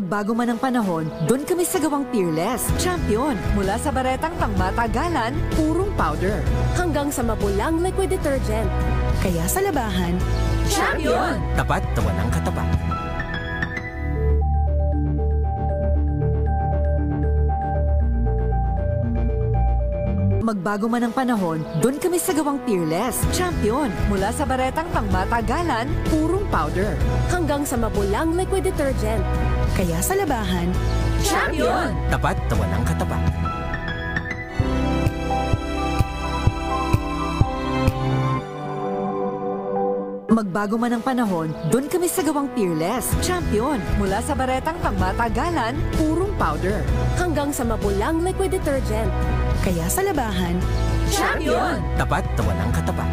Magbago man ang panahon, doon kami sa gawang Peerless. Champion, mula sa baretang pangmatagalan, purong powder. Hanggang sa mapulang liquid detergent. Kaya sa labahan, Champion! Tapat na walang katapat. Magbago man ang panahon, doon kami sa gawang Peerless. Champion, mula sa baretang pangmatagalan, purong powder. Hanggang sa mapulang liquid detergent. kaya sa labahan, Champion! Tapat na walang katapat. Magbago man ang panahon, doon kami sa gawang Peerless. Champion, mula sa baretang pangmatagalan, purong powder. Hanggang sa mapulang liquid detergent. kaya sa labahan, Champion! Tapat na walang katapat.